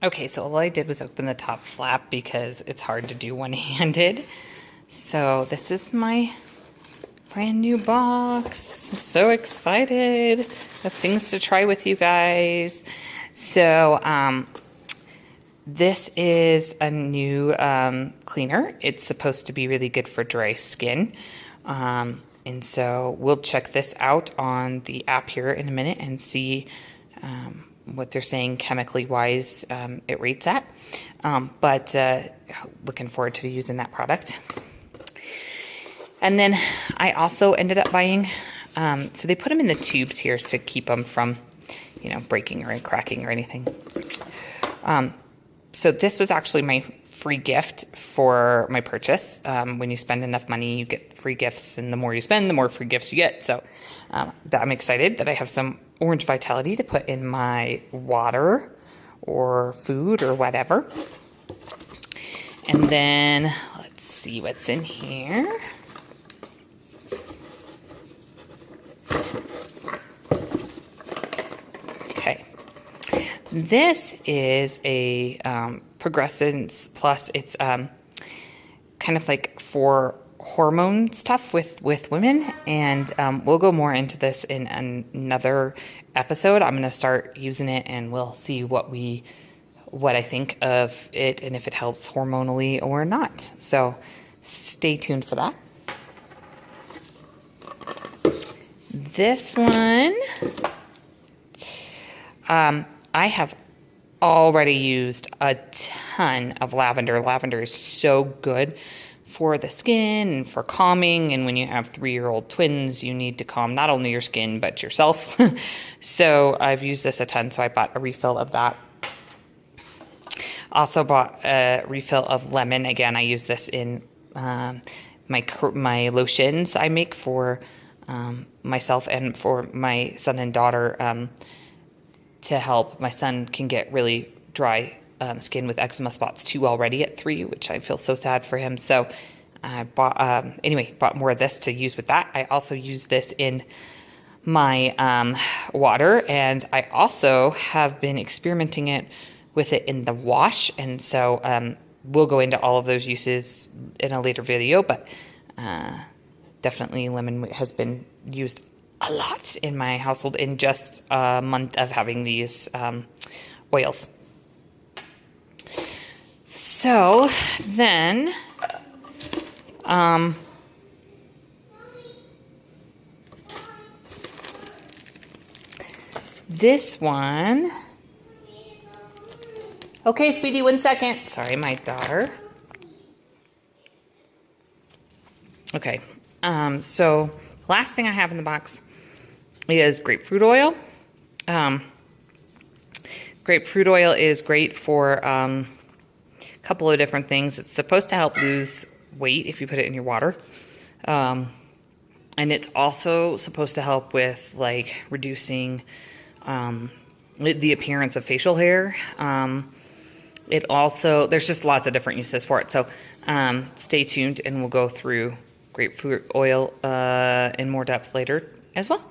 Okay, so all I did was open the top flap because it's hard to do one-handed. So this is my brand new box. I'm so excited of things to try with you guys. So this is a new cleaner. It's supposed to be really good for dry skin. And so we'll check this out on the app here in a minute and see what they're saying chemically wise it rates at. But looking forward to using that product. And then I also ended up buying, so they put them in the tubes here to keep them from, breaking or cracking or anything. So this was actually my free gift for my purchase. When you spend enough money, you get free gifts, and the more you spend, the more free gifts you get. So I'm excited that I have some Orange Vitality to put in my water or food or whatever. And then let's see what's in here. Okay. This is a Progressence Plus. It's kind of like for hormone stuff with women, and we'll go more into this in another episode. I'm going to start using it, and we'll see what I think of it and if it helps hormonally or not. So stay tuned for that. This one, I have already used a ton of lavender. Lavender is so good for the skin and for calming. And when you have 3-year-old twins, you need to calm not only your skin, but yourself. So I've used this a ton. So I bought a refill of that. Also bought a refill of lemon. Again, I use this in my lotions I make for myself and for my son and daughter, to help. My son can get really dry skin with eczema spots too already at 3, which I feel so sad for him. So I bought more of this to use with that. I also use this in my water, and I also have been experimenting with it in the wash. And so we'll go into all of those uses in a later video, but definitely lemon has been used a lot in my household in just a month of having these oils. So then, this one. Okay, sweetie, 1 second. Sorry, my daughter. Okay, so last thing I have in the box is grapefruit oil. Grapefruit oil is great for a couple of different things. It's supposed to help lose weight if you put it in your water. And it's also supposed to help with like reducing the appearance of facial hair. It also, there's just lots of different uses for it. So stay tuned and we'll go through grapefruit oil in more depth later as well.